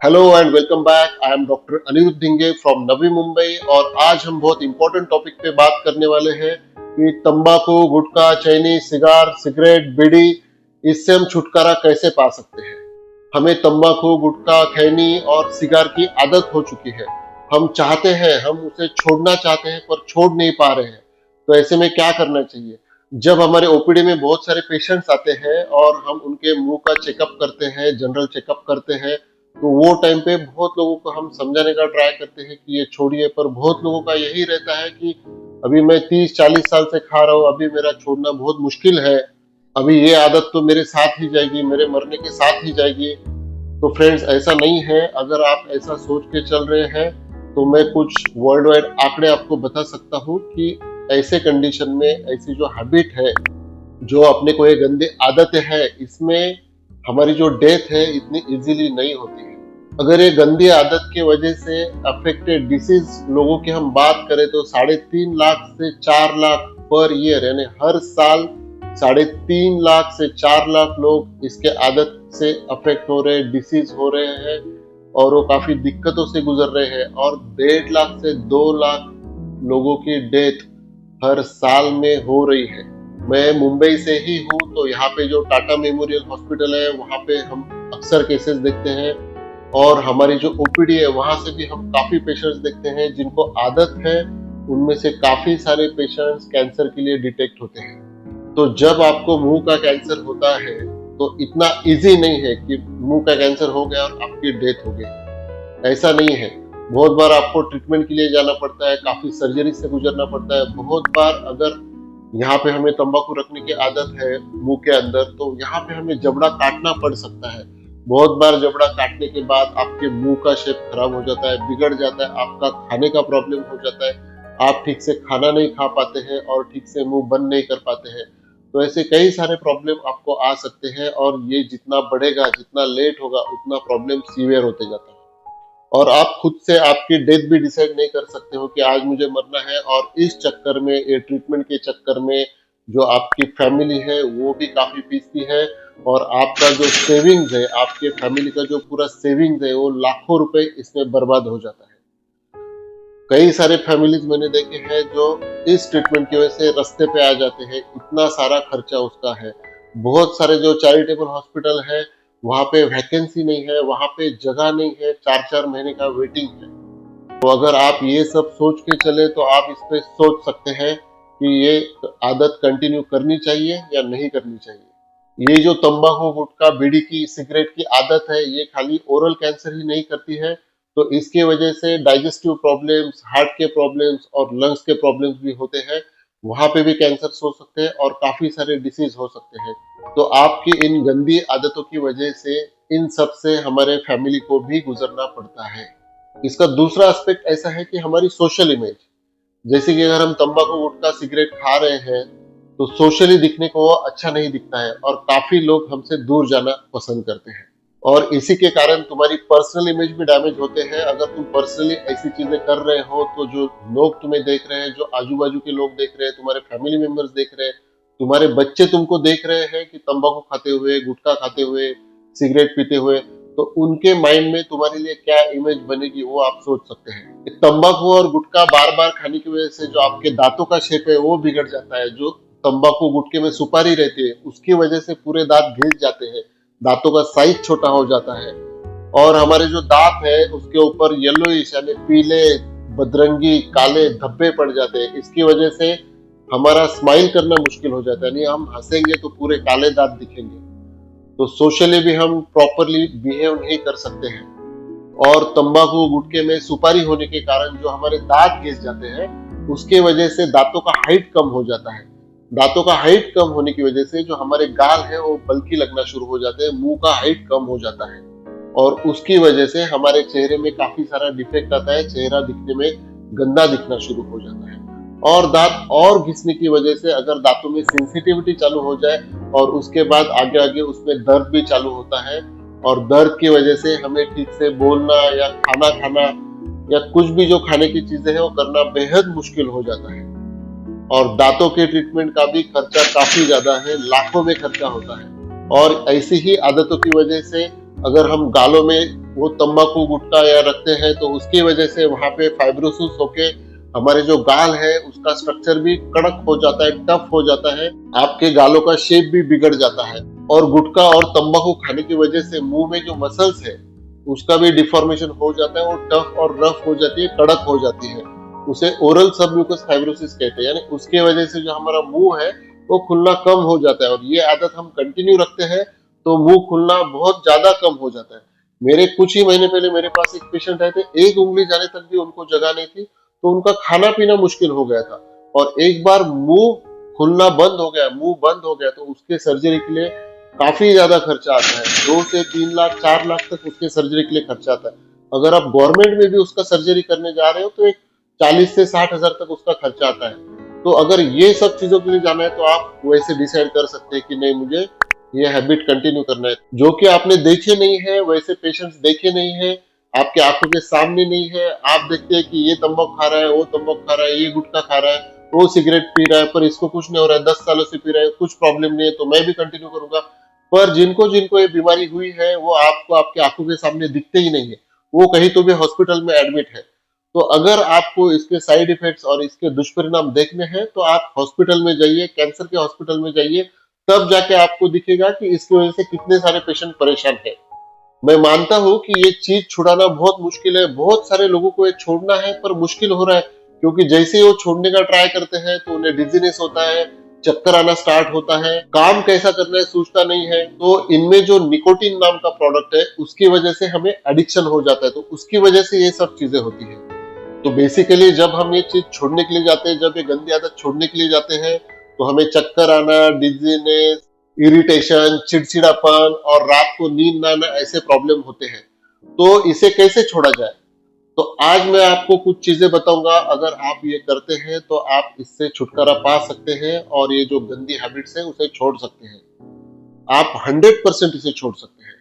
Hello and welcome back. I am doctor Anirudh Dhinge from Navi Mumbai और आज हम बहुत इंपॉर्टेंट टॉपिक पे बात करने वाले हैं कि तंबाकू, गुटखा, चाइनीज, सिगार, सिगरेट, बीड़ी, इससे हम छुटकारा कैसे पा सकते हैं। हमें तंबाकू, गुटखा, खैनी और सिगार की आदत हो चुकी है। हम चाहते हैं, हम उसे छोड़ना चाहते हैं पर छोड़ नहीं पा रहे हैं। तो ऐसे में क्या करना चाहिए? जब हमारे ओपीडी में बहुत सारे पेशेंट्स आते हैं और हम उनके मुंह का चेकअप करते हैं, जनरल चेकअप करते हैं, तो वो टाइम पे बहुत लोगों को हम समझाने का ट्राई करते हैं कि ये छोड़िए, पर बहुत लोगों का यही रहता है कि अभी मैं 30-40 साल से खा रहा हूँ, अभी मेरा छोड़ना बहुत मुश्किल है, अभी ये आदत तो मेरे साथ ही जाएगी, मेरे मरने के साथ ही जाएगी। तो फ्रेंड्स, ऐसा नहीं है। अगर आप ऐसा सोच के चल रहे हैं तो मैं कुछ वर्ल्ड वाइड आंकड़े आपको बता सकता हूँ कि ऐसे कंडीशन में ऐसी जो हैबिट है, जो अपने को ये गंदी आदतें है, इसमें हमारी जो डेथ है इतनी इजीली नहीं होती है। अगर ये गंदी आदत की वजह से अफेक्टेड डिसीज लोगों की हम बात करें तो 3.5 लाख से 4 लाख पर ईयर, यानी हर साल 3.5 लाख से 4 लाख लोग इसके आदत से अफेक्ट हो रहे, डिसीज हो रहे हैं और वो काफी दिक्कतों से गुजर रहे हैं। और 1.5 लाख से 2 लाख लोगों की डेथ हर साल में हो रही है। मैं मुंबई से ही हूँ, तो यहाँ पे जो टाटा मेमोरियल हॉस्पिटल है वहाँ पे हम अक्सर केसेस देखते हैं और हमारी जो ओपीडी है वहां से भी हम काफी पेशेंट्स देखते हैं जिनको आदत है। उनमें से काफी सारे पेशेंट्स कैंसर के लिए डिटेक्ट होते हैं। तो जब आपको मुंह का कैंसर होता है तो इतना इजी नहीं है कि मुंह का कैंसर हो गया और आपकी डेथ हो गई। ऐसा नहीं है। बहुत बार आपको ट्रीटमेंट के लिए जाना पड़ता है, काफी सर्जरी से गुजरना पड़ता है। बहुत बार अगर यहाँ पे हमें तंबाकू रखने की आदत है मुंह के अंदर, तो यहाँ पे हमें जबड़ा काटना पड़ सकता है। बहुत बार जबड़ा काटने के बाद आपके मुंह का शेप खराब हो जाता है, बिगड़ जाता है, आपका खाने का प्रॉब्लम हो जाता है, आप ठीक से खाना नहीं खा पाते हैं और ठीक से मुंह बंद नहीं कर पाते हैं। तो ऐसे कई सारे प्रॉब्लम आपको आ सकते हैं और ये जितना बढ़ेगा, जितना लेट होगा, उतना प्रॉब्लम सीवियर होते जाता है। और आप खुद से आपकी डेथ भी डिसाइड नहीं कर सकते हो कि आज मुझे मरना है, और इस चक्कर में, ये ट्रीटमेंट के चक्कर में जो आपकी फैमिली है वो भी काफी पीसती है और आपका जो सेविंग्स है, आपके फैमिली का जो पूरा सेविंग्स है, वो लाखों रुपए इसमें बर्बाद हो जाता है। कई सारे फैमिलीज मैंने देखे हैं जो इस ट्रीटमेंट की वजह से रास्ते पे आ जाते हैं। इतना सारा खर्चा उसका है। बहुत सारे जो चैरिटेबल हॉस्पिटल है वहां पे वैकेंसी नहीं है, वहां पे जगह नहीं है, 4-4 महीने का वेटिंग है। तो अगर आप ये सब सोच के चले तो आप इस पे सोच सकते हैं कि ये आदत कंटिन्यू करनी चाहिए या नहीं करनी चाहिए। ये जो तंबाकू, गुटखा, बीड़ी की, सिगरेट की आदत है, ये खाली ओरल कैंसर ही नहीं करती है, तो इसके वजह से डाइजेस्टिव प्रॉब्लम्स, हार्ट के प्रॉब्लम्स और लंग्स के प्रॉब्लम्स भी होते हैं। वहां पे भी कैंसर हो सकते हैं और काफी सारे डिसीज हो सकते हैं। तो आपकी इन गंदी आदतों की वजह से इन सब से हमारे फैमिली को भी गुजरना पड़ता है। इसका दूसरा एस्पेक्ट ऐसा है कि हमारी सोशल इमेज, जैसे कि अगर हम तंबाकू, गुटखा, सिगरेट खा रहे हैं तो सोशली दिखने को वो अच्छा नहीं दिखता है और काफी लोग हमसे दूर जाना पसंद करते हैं। और इसी के कारण तुम्हारी पर्सनल इमेज भी डैमेज होते हैं। अगर तुम पर्सनली ऐसी चीजें कर रहे हो तो जो लोग तुम्हें देख रहे हैं, जो आजू बाजू के लोग देख रहे हैं, तुम्हारे फैमिली मेंबर्स देख रहे हैं, तुम्हारे बच्चे तुमको देख रहे हैं कि तंबाकू खाते हुए, गुटखा खाते हुए, सिगरेट पीते हुए, तो उनके माइंड में तुम्हारे लिए क्या इमेज बनेगी वो आप सोच सकते हैं। तंबाकू और गुटखा बार बार खाने की वजह से जो आपके दांतों का शेप है वो बिगड़ जाता है। जो तंबाकू, गुटखे में सुपारी रहती है उसकी वजह से पूरे दांत घिस जाते हैं, दांतों का साइज छोटा हो जाता है और हमारे जो दांत है उसके ऊपर येलोइश यानी पीले, बदरंगी, काले धब्बे पड़ जाते हैं। इसकी वजह से हमारा स्माइल करना मुश्किल हो जाता है, नहीं हम हंसेंगे तो पूरे काले दांत दिखेंगे। तो सोशली भी हम प्रॉपरली बिहेव नहीं कर सकते हैं। और तंबाकू, गुटखे में सुपारी होने के कारण जो हमारे दांत घिस जाते हैं उसके वजह से दांतों का हाइट कम हो जाता है। दांतों का हाइट कम होने की वजह से जो हमारे गाल है वो बल्कि लगना शुरू हो जाते हैं, मुंह का हाइट कम हो जाता है और उसकी वजह से हमारे चेहरे में काफी सारा डिफेक्ट आता है, चेहरा दिखने में गंदा दिखना शुरू हो जाता है। और दांत और घिसने की वजह से अगर दांतों में सेंसिटिविटी चालू हो जाए और उसके बाद आगे आगे उसमें दर्द भी चालू होता है और दर्द की वजह से हमें ठीक से बोलना या खाना खाना या कुछ भी जो खाने की चीजें हैं वो करना बेहद मुश्किल हो जाता है। और दांतों के ट्रीटमेंट का भी खर्चा काफी ज्यादा है, लाखों में खर्चा होता है। और ऐसी ही आदतों की वजह से अगर हम गालों में वो तंबाकू गुटखा या रखते हैं तो उसकी वजह से वहां पे फाइब्रोसिस होके हमारे जो गाल है उसका स्ट्रक्चर भी कड़क हो जाता है, टफ हो जाता है, आपके गालों का शेप भी बिगड़ जाता है। और गुटखा और तंबाकू खाने की वजह से मुंह में जो मसल्स है उसका भी डिफॉर्मेशन हो जाता है, वो टफ और रफ हो जाती है, कड़क हो जाती है। उसे ओरल सबम्यूकस फाइब्रोसिस कहते हैं, यानी उसके वजह से जो हमारा मुंह है वो खुलना कम हो जाता है। और ये आदत हम कंटिन्यू रखते हैं तो मुंह खुलना बहुत ज्यादा कम हो जाता है। मेरे कुछ ही महीने पहले मेरे पास एक पेशेंट आए थे, एक उंगली जाने तक भी उनको जगह नहीं थी, तो उनका खाना पीना मुश्किल हो गया था। और एक बार मुंह खुलना बंद हो गया, मुंह बंद हो गया, तो उसके सर्जरी के लिए काफी ज्यादा खर्चा आता है। 2 से 3 लाख 4 लाख तक उसके सर्जरी के लिए खर्चा आता है। अगर आप गवर्नमेंट में भी उसका सर्जरी करने जा रहे हो तो एक 40 से 60 हजार तक उसका खर्चा आता है। तो अगर ये सब चीजों के लिए जाना है तो आप वैसे डिसाइड कर सकते हैं कि नहीं, मुझे ये हैबिट कंटिन्यू करना है। जो कि आपने देखे नहीं है, वैसे पेशेंट्स देखे नहीं है, आपके आंखों के सामने नहीं है। आप देखते हैं कि ये तंबाकू खा रहा है, वो तंबाकू खा रहा है, ये गुटखा खा रहा है, वो सिगरेट पी रहा है, पर इसको कुछ नहीं हो रहा है, 10 सालों से पी रहा है, कुछ प्रॉब्लम नहीं है, तो मैं भी कंटिन्यू करूंगा। पर जिनको जिनको ये बीमारी हुई है वो आपको आपकी आंखों के सामने दिखते ही नहीं है, वो कहीं तो भी हॉस्पिटल में एडमिट है। तो अगर आपको इसके साइड इफेक्ट्स और इसके दुष्परिणाम देखने हैं तो आप हॉस्पिटल में जाइए, कैंसर के हॉस्पिटल में जाइए, तब जाके आपको दिखेगा कि इसकी वजह से कितने सारे पेशेंट परेशान हैं। मैं मानता हूं कि ये चीज छुड़ाना बहुत मुश्किल है, बहुत सारे लोगों को ये छोड़ना है पर मुश्किल हो रहा है, क्योंकि जैसे ही वो छोड़ने का ट्राई करते हैं तो उन्हें डिजीनेस होता है, चक्कर आना स्टार्ट होता है, काम कैसा करना है सोचता नहीं है। तो इनमें जो निकोटीन नाम का प्रोडक्ट है उसकी वजह से हमें एडिक्शन हो जाता है, तो उसकी वजह से ये सब चीजें होती है। तो बेसिकली जब हम ये चीज छोड़ने के लिए जाते हैं, जब ये गंदी आदत छोड़ने के लिए जाते हैं, तो हमें चक्कर आना, डिजीनेस, इरिटेशन, चिड़चिड़ापन और रात को नींद ना आना, ऐसे प्रॉब्लम होते हैं। तो इसे कैसे छोड़ा जाए? तो आज मैं आपको कुछ चीजें बताऊंगा, अगर आप ये करते हैं तो आप इससे छुटकारा पा सकते हैं और ये जो गंदी हैबिट्स है उसे छोड़ सकते हैं। आप 100% इसे छोड़ सकते हैं।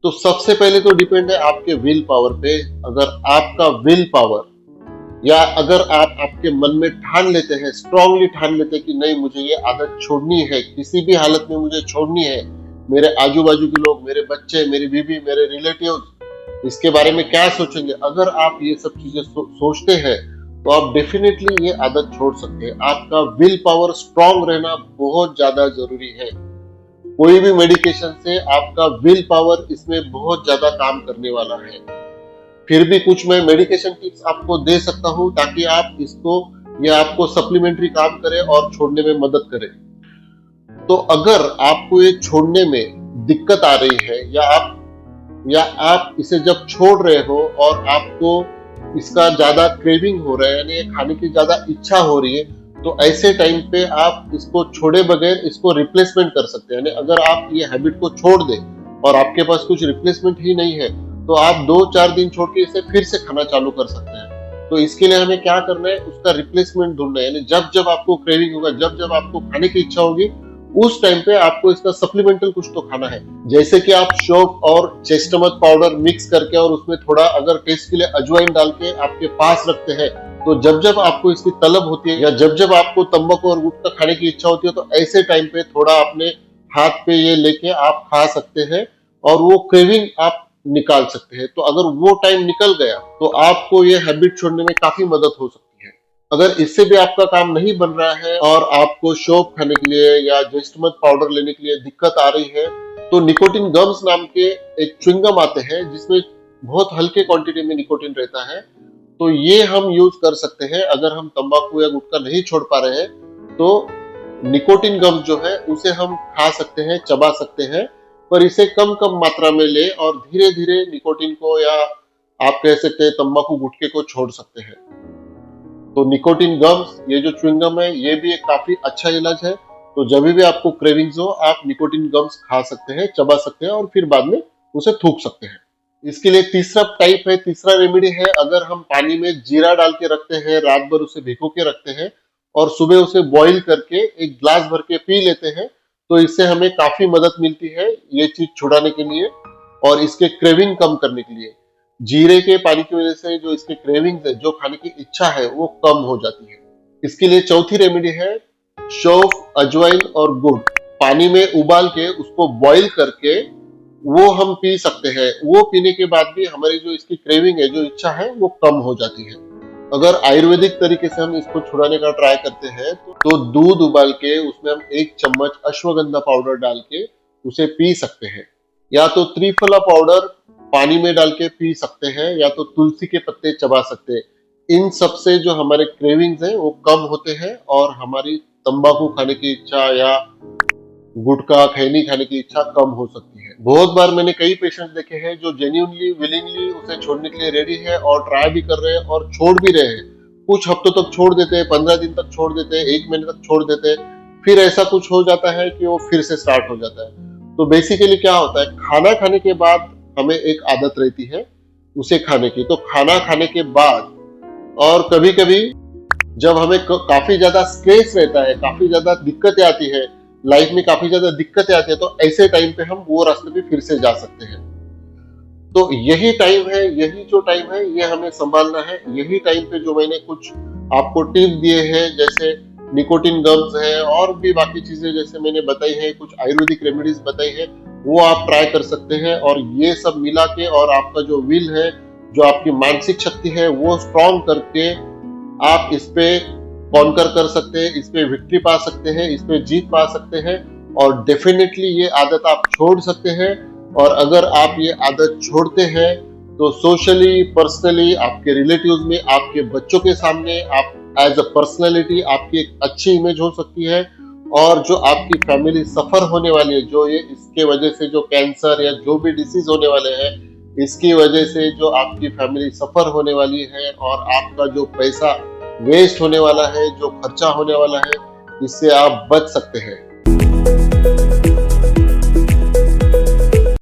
तो सबसे पहले तो डिपेंड है आपके विल पावर पे। अगर आपका विल पावर, या अगर आप आपके मन में ठान लेते हैं, स्ट्रांगली ठान लेते हैं कि नहीं, मुझे ये आदत छोड़नी है, किसी भी हालत में मुझे छोड़नी है, मेरे आजू बाजू के लोग, मेरे बच्चे, मेरी बीवी, मेरे रिलेटिव्स इसके बारे में क्या सोचेंगे, अगर आप ये सब चीजें सोचते हैं तो आप डेफिनेटली ये आदत छोड़ सकते हैं। आपका विल पावर स्ट्रांग रहना बहुत ज्यादा जरूरी है। कोई भी मेडिकेशन से आपका विल पावर इसमें बहुत ज्यादा काम करने वाला है। फिर भी कुछ मैं मेडिकेशन टिप्स आपको दे सकता हूं ताकि आप इसको, ये आपको सप्लीमेंट्री काम करे और छोड़ने में मदद करे। तो अगर आपको ये छोड़ने में दिक्कत आ रही है, या आप इसे जब छोड़ रहे हो और आपको इसका ज्यादा क्रेविंग हो रहा है, यानी खाने की ज्यादा इच्छा हो रही है, तो ऐसे टाइम पे आप इसको छोड़े बगैर इसको रिप्लेसमेंट कर सकते हैं। यानी अगर आप ये हैबिट को छोड़ दें और आपके पास कुछ रिप्लेसमेंट ही नहीं है तो आप 2-4 दिन छोड़ के इसे फिर से खाना चालू कर सकते हैं। तो इसके लिए हमें क्या करना है, उसका रिप्लेसमेंट ढूंढना है। यानी जब जब आपको क्रेविंग होगा, जब जब आपको खाने की इच्छा होगी, उस टाइम पे आपको इसका सप्लीमेंटल कुछ तो खाना है। जैसे कि आप शौफ और चेस्टमट पाउडर मिक्स करके और उसमें थोड़ा अगर टेस्ट के लिए अजवाइन डाल के आपके पास रखते हैं, तो जब जब आपको इसकी तलब होती है या जब जब आपको तंबाकू और गुटखा खाने की इच्छा होती है, तो ऐसे टाइम पे थोड़ा अपने हाथ पे ये लेके आप खा सकते हैं और वो क्रेविंग आप निकाल सकते हैं। तो अगर वो टाइम निकल गया तो आपको ये हैबिट छोड़ने में काफी मदद हो सकती है। अगर इससे भी आपका काम नहीं बन रहा है और आपको शौफ खाने के लिए या जेस्टमत पाउडर लेने के लिए दिक्कत आ रही है, तो निकोटिन गम्स नाम के एक च्युइंगम आते हैं जिसमें बहुत हल्के क्वांटिटी में निकोटिन रहता है। तो ये हम यूज कर सकते हैं। अगर हम तंबाकू या गुटखा नहीं छोड़ पा रहे हैं तो निकोटिन गम जो है उसे हम खा सकते हैं, चबा सकते हैं, पर इसे कम कम मात्रा में ले और धीरे धीरे निकोटिन को, या आप कह सकते हैं तंबाकू गुटखे को छोड़ सकते हैं। तो निकोटिन गम्स, ये जो च्युइंगम है, ये भी एक काफी अच्छा इलाज है। तो जब भी आपको क्रेविंग्स हो आप निकोटिन गम्स खा सकते हैं, चबा सकते हैं और फिर बाद में उसे थूक सकते हैं। इसके लिए तीसरा टाइप है, तीसरा रेमेडी है, अगर हम पानी में जीरा डाल के रखते हैं, रात भर उसे भिगो के रखते हैं और सुबह उसे बॉईल करके एक ग्लास भर के पी लेते हैं, तो इससे हमें काफी मदद मिलती है ये चीज छुड़ाने के लिए और इसके क्रेविंग कम करने के लिए। जीरे के पानी की वजह से जो इसके क्रेविंग है, जो खाने की इच्छा है, वो कम हो जाती है। इसके लिए चौथी रेमेडी है शौफ, अजवाइन और गुड़ पानी में उबाल के उसको बॉईल करके वो हम पी सकते हैं। वो पीने के बाद भी हमारी जो इसकी क्रेविंग है, जो इच्छा है, वो कम हो जाती है। अगर आयुर्वेदिक तरीके से हम इसको छुड़ाने का ट्राई करते हैं तो दूध उबाल के उसमें हम 1 चम्मच अश्वगंधा पाउडर डाल के उसे पी सकते हैं, या तो त्रिफला पाउडर पानी में डाल के पी सकते हैं, या तो तुलसी के पत्ते चबा सकते हैं। इन सब से जो हमारे क्रेविंग्स हैं वो कम होते हैं और हमारी तंबाकू खाने की इच्छा या गुटखा खैनी खाने की इच्छा कम हो सकती है। बहुत बार मैंने कई पेशेंट देखे हैं जो जेन्युइनली विलिंगली उसे छोड़ने के लिए रेडी है और ट्राई भी कर रहे हैं और छोड़ भी रहे हैं। कुछ हफ्तों तक छोड़ देते हैं, 15 दिन तक छोड़ देते हैं, 1 महीने तक छोड़ देते हैं, फिर ऐसा कुछ हो जाता है कि वो फिर से स्टार्ट हो जाता है। तो बेसिकली क्या होता है, खाना खाने के बाद हमें एक आदत रहती है उसे खाने की। तो खाना खाने के बाद और कभी कभी जब हमें काफी ज्यादा स्ट्रेस रहता है, काफी ज्यादा दिक्कतें आती है, लाइफ में काफी ज्यादा दिक्कतें आती है, तो ऐसे टाइम पे हम वो रास्ते पे फिर से जा सकते हैं। तो यही टाइम है, यही जो टाइम है ये हमें संभालना है। यही टाइम पे जो मैंने कुछ आपको टिप्स दिए हैं, जैसे निकोटिन गम्स है और भी बाकी चीजें जैसे मैंने बताई है, कुछ आयुर्वेदिक रेमेडीज बताई है, वो आप ट्राई कर सकते हैं। और ये सब मिला के और आपका जो विल है, जो आपकी मानसिक शक्ति है, वो स्ट्रॉन्ग करके आप इस पे कॉन्कर कर सकते हैं, इस पे विक्ट्री पा सकते हैं, इस पे जीत पा सकते हैं और डेफिनेटली ये आदत आप छोड़ सकते हैं। और अगर आप ये आदत छोड़ते हैं तो सोशली, पर्सनली, आपके रिलेटिव्स में, आपके बच्चों के सामने आप एज अ पर्सनैलिटी आपकी एक अच्छी इमेज हो सकती है। और जो आपकी फैमिली सफर होने वाली है, जो ये इसके वजह से जो कैंसर या जो भी डिसीज होने वाले हैं, इसकी वजह से जो आपकी फैमिली सफर होने वाली है और आपका जो पैसा वेस्ट होने वाला है, जो खर्चा होने वाला है, इससे आप बच सकते हैं।